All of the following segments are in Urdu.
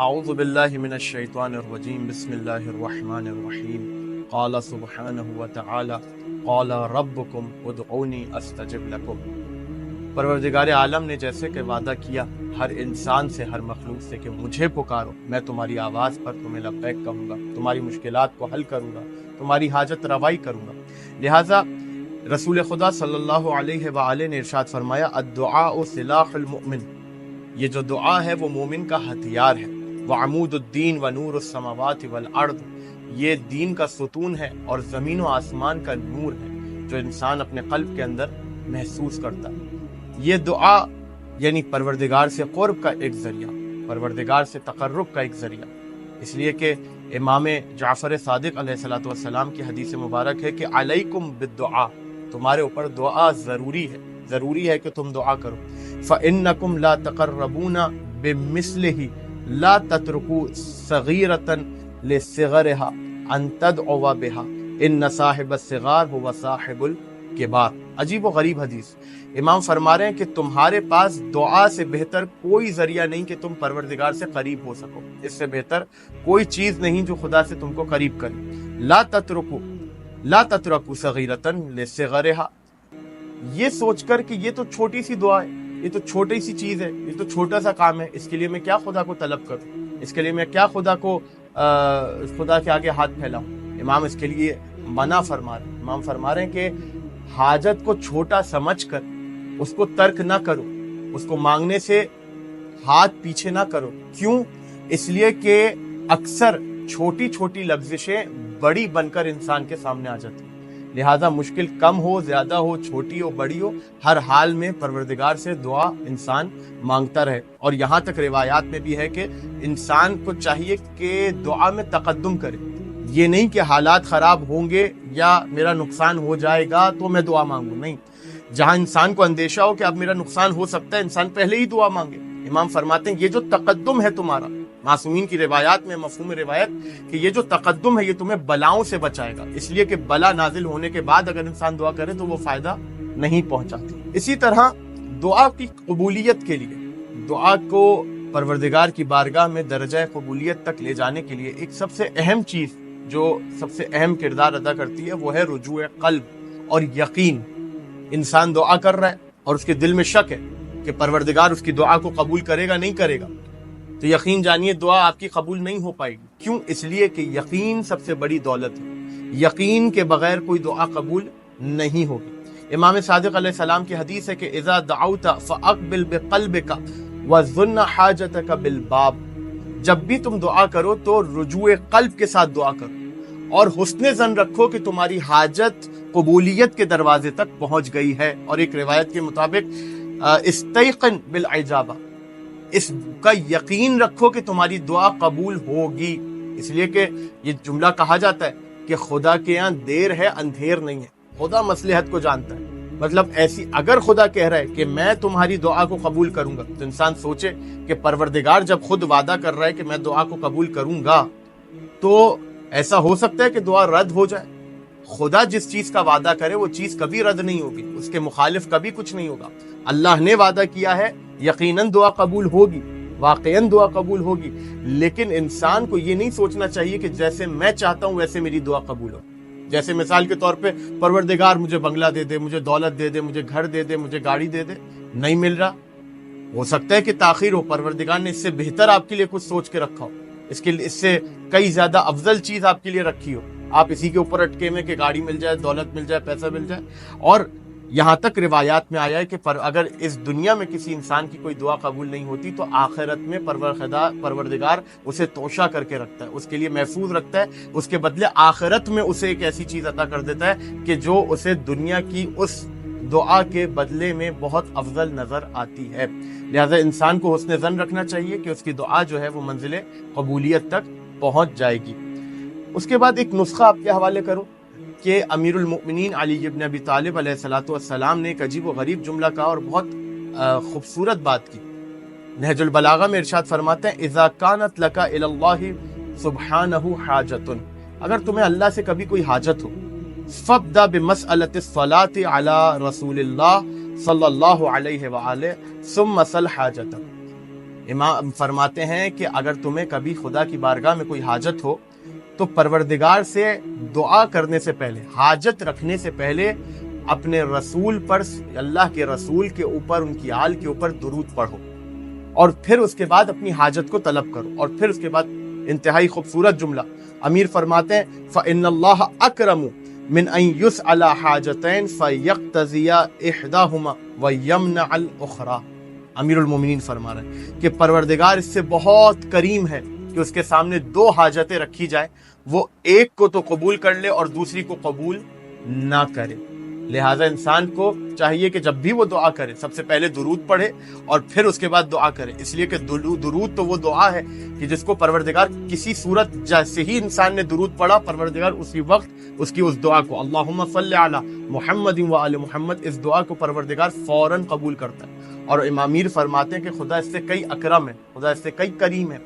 اعوذ باللہ من الشیطان الرجیم بسم اللہ الرحمن الرحیم قال سبحانہ وتعالی قال ربکم ادعونی استجب لکم۔ پروردگار عالم نے جیسے کہ وعدہ کیا ہر انسان سے، ہر مخلوق سے کہ مجھے پکارو، میں تمہاری آواز پر تمہیں لبیک کہوں گا، تمہاری مشکلات کو حل کروں گا، تمہاری حاجت روائی کروں گا۔ لہٰذا رسول خدا صلی اللہ علیہ وآلہ نے ارشاد فرمایا الدعاء سلاح المؤمن، یہ جو دعا ہے وہ مومن کا ہتھیار ہے۔ وعمود الدین ونور السماوات والارض، یہ دین کا ستون ہے اور زمین و آسمان کا نور ہے جو انسان اپنے قلب کے اندر محسوس کرتا ہے۔ یہ دعا یعنی پروردگار سے قرب کا ایک ذریعہ، پروردگار سے تقرب کا ایک ذریعہ، اس لیے کہ امام جعفر صادق علیہ السلام کی حدیث مبارک ہے کہ علیکم بالدعاء، تمہارے اوپر دعا ضروری ہے کہ تم دعا کرو۔ فإنکم لا تقربون بمثلہ لا تترکوا صغیرۃ لصغرها ان تدعوا بها ان صاحب الصغار هو صاحب الکبار۔ عجیب و غریب حدیث، امام فرما رہے ہیں کہ تمہارے پاس دعا سے بہتر کوئی ذریعہ نہیں کہ تم پروردگار سے قریب ہو سکو، اس سے بہتر کوئی چیز نہیں جو خدا سے تم کو قریب کرے۔ لا تترکوا صغیرۃ لصغرها، یہ سوچ کر کہ یہ تو چھوٹی سی دعا ہے، یہ تو چھوٹی سی چیز ہے، یہ تو چھوٹا سا کام ہے، اس کے لیے میں کیا خدا کو طلب کروں، اس کے لیے میں کیا خدا کے آگے ہاتھ پھیلاؤں۔ امام اس کے لیے منع فرما رہے ہیں۔ امام فرما رہے ہیں کہ حاجت کو چھوٹا سمجھ کر اس کو ترک نہ کرو، اس کو مانگنے سے ہاتھ پیچھے نہ کرو۔ کیوں؟ اس لیے کہ اکثر چھوٹی چھوٹی لغزشیں بڑی بن کر انسان کے سامنے آ جاتی ہیں۔ لہٰذا مشکل کم ہو، زیادہ ہو، چھوٹی ہو، بڑی ہو، ہر حال میں پروردگار سے دعا انسان مانگتا رہے۔ اور یہاں تک روایات میں بھی ہے کہ انسان کو چاہیے کہ دعا میں تقدم کرے، یہ نہیں کہ حالات خراب ہوں گے یا میرا نقصان ہو جائے گا تو میں دعا مانگوں، نہیں۔ جہاں انسان کو اندیشہ ہو کہ اب میرا نقصان ہو سکتا ہے، انسان پہلے ہی دعا مانگے۔ امام فرماتے ہیں یہ جو تقدم ہے تمہارا، معصومین کی روایات میں مفہوم روایت کہ یہ جو تقدم ہے یہ تمہیں بلاؤں سے بچائے گا، اس لیے کہ بلا نازل ہونے کے بعد اگر انسان دعا کرے تو وہ فائدہ نہیں پہنچاتی۔ اسی طرح دعا کی قبولیت کے لیے، دعا کو پروردگار کی بارگاہ میں درجہ قبولیت تک لے جانے کے لیے ایک سب سے اہم چیز جو سب سے اہم کردار ادا کرتی ہے وہ ہے رجوع قلب اور یقین۔ انسان دعا کر رہا ہے اور اس کے دل میں شک ہے کہ پروردگار اس کی دعا کو قبول کرے گا نہیں کرے گا، تو یقین جانیے دعا آپ کی قبول نہیں ہو پائے گی۔ کیوں؟ اس لیے کہ یقین سب سے بڑی دولت ہے، یقین کے بغیر کوئی دعا قبول نہیں ہوگی۔ امام صادق علیہ السلام کی حدیث ہے کہ اذا دعوت فاقبل بقلبک وظن حاجتک بالباب، جب بھی تم دعا کرو تو رجوع قلب کے ساتھ دعا کرو اور حسن ظن رکھو کہ تمہاری حاجت قبولیت کے دروازے تک پہنچ گئی ہے۔ اور ایک روایت کے مطابق استیقن بالعجابہ، اس کا یقین رکھو کہ تمہاری دعا قبول ہوگی، اس لیے کہ یہ جملہ کہا جاتا ہے کہ خدا کے یہاں دیر ہے اندھیر نہیں ہے، خدا مصلحت کو جانتا ہے۔ مطلب ایسی اگر خدا کہہ رہا ہے کہ میں تمہاری دعا کو قبول کروں گا تو انسان سوچے کہ پروردگار جب خود وعدہ کر رہا ہے کہ میں دعا کو قبول کروں گا تو ایسا ہو سکتا ہے کہ دعا رد ہو جائے۔ خدا جس چیز کا وعدہ کرے وہ چیز کبھی رد نہیں ہوگی، اس کے مخالف کبھی کچھ نہیں ہوگا۔ اللہ نے وعدہ کیا ہے، یقیناً دعا قبول ہوگی، واقعاً دعا قبول ہوگی، لیکن انسان کو یہ نہیں سوچنا چاہیے کہ جیسے میں چاہتا ہوں ویسے میری دعا قبول ہو۔ جیسے مثال کے طور پہ پروردگار مجھے بنگلہ دے دے، مجھے دولت دے دے، مجھے گھر دے دے، مجھے گاڑی دے دے، نہیں مل رہا، ہو سکتا ہے کہ تاخیر ہو، پروردگار نے اس سے بہتر آپ کے لیے کچھ سوچ کے رکھا ہو، اس سے کئی زیادہ افضل چیز آپ کے لیے رکھی ہو، آپ اسی کے اوپر اٹکے میں کہ گاڑی مل جائے، دولت مل جائے، پیسہ مل جائے۔ اور یہاں تک روایات میں آیا ہے کہ اگر اس دنیا میں کسی انسان کی کوئی دعا قبول نہیں ہوتی تو آخرت میں پروردگار اسے توشہ کر کے رکھتا ہے، اس کے لیے محفوظ رکھتا ہے، اس کے بدلے آخرت میں اسے ایک ایسی چیز عطا کر دیتا ہے کہ جو اسے دنیا کی اس دعا کے بدلے میں بہت افضل نظر آتی ہے۔ لہذا انسان کو حسن ظن رکھنا چاہیے کہ اس کی دعا جو ہے وہ منزل قبولیت تک پہنچ جائے گی۔ اس کے بعد ایک نسخہ آپ کے حوالے کروں کہ امیر المؤمنین علی ابن ابی طالب علیہ السلام نے ایک عجیب و غریب جملہ کہا اور بہت خوبصورت بات کی۔ نہج البلاغہ میں ارشاد فرماتے ہیں اذا کانت لک الی اللہ سبحانہ حاجۃ، اگر تمہیں اللہ سے کبھی کوئی حاجت ہو، فابدأ بمسألۃ الصلاۃ علی رسول اللہ صلی اللہ علیہ وآلہ ثم سل حاجتک، امام فرماتے ہیں کہ اگر تمہیں کبھی خدا کی بارگاہ میں کوئی حاجت ہو تو پروردگار سے دعا کرنے سے پہلے، حاجت رکھنے سے پہلے اپنے رسول پر، اللہ کے رسول کے اوپر، ان کی آل کے اوپر درود پڑھو، اور پھر اس کے بعد اپنی حاجت کو طلب کرو، اور پھر اس کے بعد انتہائی خوبصورت جملہ امیر فرماتے ہیں فَإِنَّ اللَّهَ أَكْرَمُ مِنْ أَنْ يُسْأَلَ حَاجَتَيْن فَيَقْتَضِيَ إِحْدَاهُمَا وَيَمْنَعَ الْأُخْرَى۔ امیر المومنین فرما رہے ہیں کہ پروردگار اس سے بہت کریم ہے کہ اس کے سامنے دو حاجتیں رکھی جائیں، وہ ایک کو تو قبول کر لے اور دوسری کو قبول نہ کرے۔ لہٰذا انسان کو چاہیے کہ جب بھی وہ دعا کرے سب سے پہلے درود پڑھے اور پھر اس کے بعد دعا کرے، اس لیے کہ درود تو وہ دعا ہے کہ جس کو پروردگار کسی صورت جیسے ہی انسان نے درود پڑھا، پروردگار اسی وقت اس کی اس دعا کو اللہم صلی علی محمد و آل محمد، اس دعا کو پروردگار فوراً قبول کرتا ہے۔ اور امام میر فرماتے ہیں کہ خدا اس سے کئی اکرم ہے، خدا اس سے کئی کریم ہے،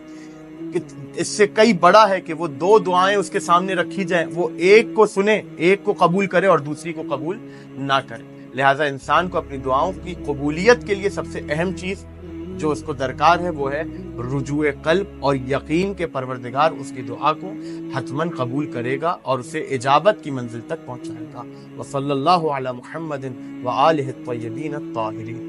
کہ اس سے کئی بڑا ہے کہ وہ دو دعائیں اس کے سامنے رکھی جائیں، وہ ایک کو سنے، ایک کو قبول کرے اور دوسری کو قبول نہ کرے۔ لہٰذا انسان کو اپنی دعاؤں کی قبولیت کے لیے سب سے اہم چیز جو اس کو درکار ہے وہ ہے رجوع قلب اور یقین کہ پروردگار اس کی دعا کو حتماً قبول کرے گا اور اسے اجابت کی منزل تک پہنچائے گا۔ وصلی اللہ علی محمد وآلہ الطیبین الطاہرین۔